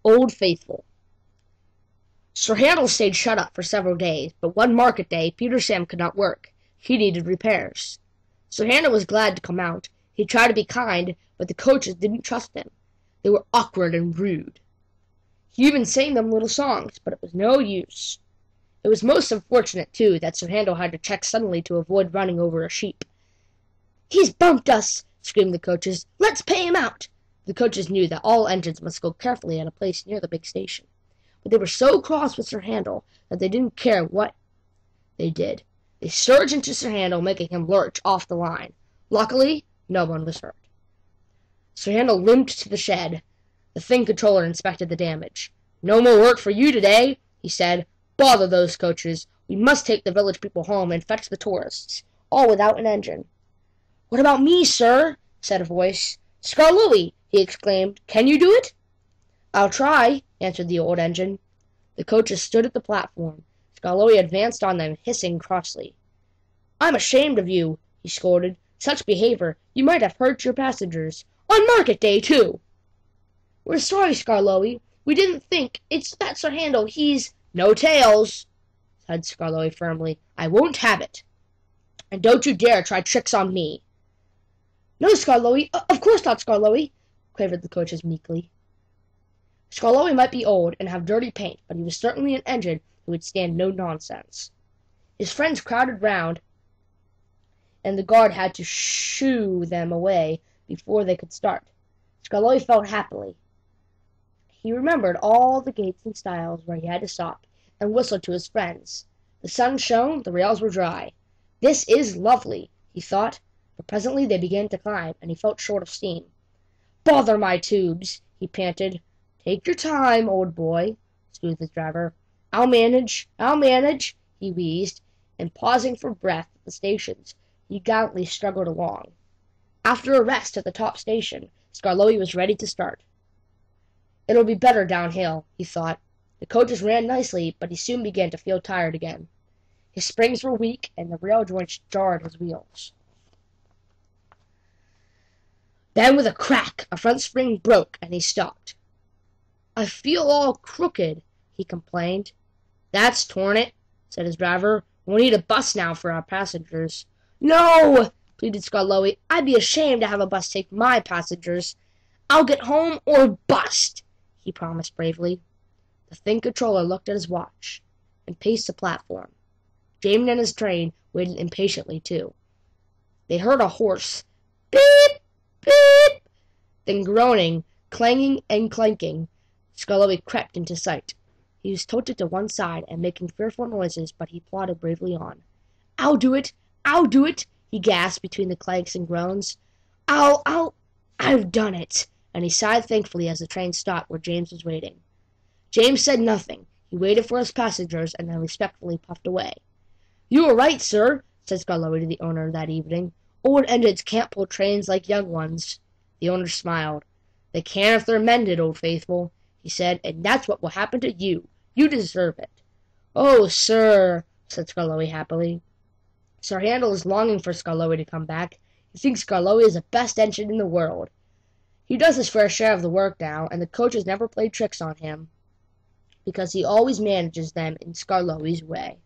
Old Faithful. Sir Handel stayed shut up for several days, but one market day Peter Sam could not work. He needed repairs. Sir Handel was glad to come out. He tried to be kind, but the coaches didn't trust him. They were awkward and rude. He even sang them little songs, but it was no use. It was most unfortunate, too, that Sir Handel had to check suddenly to avoid running over a sheep. "He's bumped us!" screamed the coaches. "Let's pay him out!" The coaches knew that all engines must go carefully at a place near the big station. But they were so cross with Sir Handel that they didn't care what they did. They surged into Sir Handel, making him lurch off the line. Luckily, no one was hurt. Sir Handel limped to the shed. The Thing Controller inspected the damage. "No more work for you today," he said. "Bother those coaches. We must take the village people home and fetch the tourists, all without an engine." "What about me, sir?" said a voice. "Skarloey!" he exclaimed. "Can you do it?" "I'll try," answered the old engine. The coaches stood at the platform. Skarloey advanced on them, hissing crossly. "I'm ashamed of you," he scolded. "Such behavior! You might have hurt your passengers. On market day, too!" "We're sorry, Skarloey. We didn't think. It's that Sir Handel. He's—" "No tales," said Skarloey firmly. "I won't have it. And don't you dare try tricks on me." "No, Skarloey. Of course not, Skarloey," quavered the coaches meekly. Skarloey might be old and have dirty paint, but he was certainly an engine who would stand no nonsense. His friends crowded round, and the guard had to shoo them away before they could start. Skarloey felt happily. He remembered all the gates and stiles where he had to stop, and whistled to his friends. The sun shone, the rails were dry. "This is lovely," he thought, but presently they began to climb, and he felt short of steam. "Bother my tubes!" he panted. "Take your time, old boy," soothed his driver. I'll manage, he wheezed, and pausing for breath at the stations, he gallantly struggled along. After a rest at the top station, Skarloey was ready to start. "It'll be better downhill," he thought. The coaches ran nicely, but he soon began to feel tired again. His springs were weak, and the rail joints jarred his wheels. Then, with a crack, a front spring broke, and he stopped. "I feel all crooked," he complained. "That's torn it," said his driver. "We'll need a bus now for our passengers." "No!" pleaded Skarloey. "I'd be ashamed to have a bus take my passengers. I'll get home or bust," he promised bravely. The Thing Controller looked at his watch and paced the platform. James and his train waited impatiently, too. They heard a hoarse beep, beep, then groaning, clanging, and clanking. Skarloey crept into sight. He was tilted to one side and making fearful noises, but he plodded bravely on. I'll do it! He gasped between the clanks and groans. I've done it!" And he sighed thankfully as the train stopped where James was waiting. James said nothing. He waited for his passengers and then respectfully puffed away. "You were right, sir," said Skarloey to the owner that evening. "Old engines can't pull trains like young ones." The owner smiled. "They can if they're mended, Old Faithful," he said, "and that's what will happen to you. You deserve it." "Oh, sir," said Skarloey happily. Sir Handel is longing for Skarloey to come back. He thinks Skarloey is the best engine in the world. He does his fair share of the work now, and the coaches never play tricks on him, because he always manages them in Skarloey's way.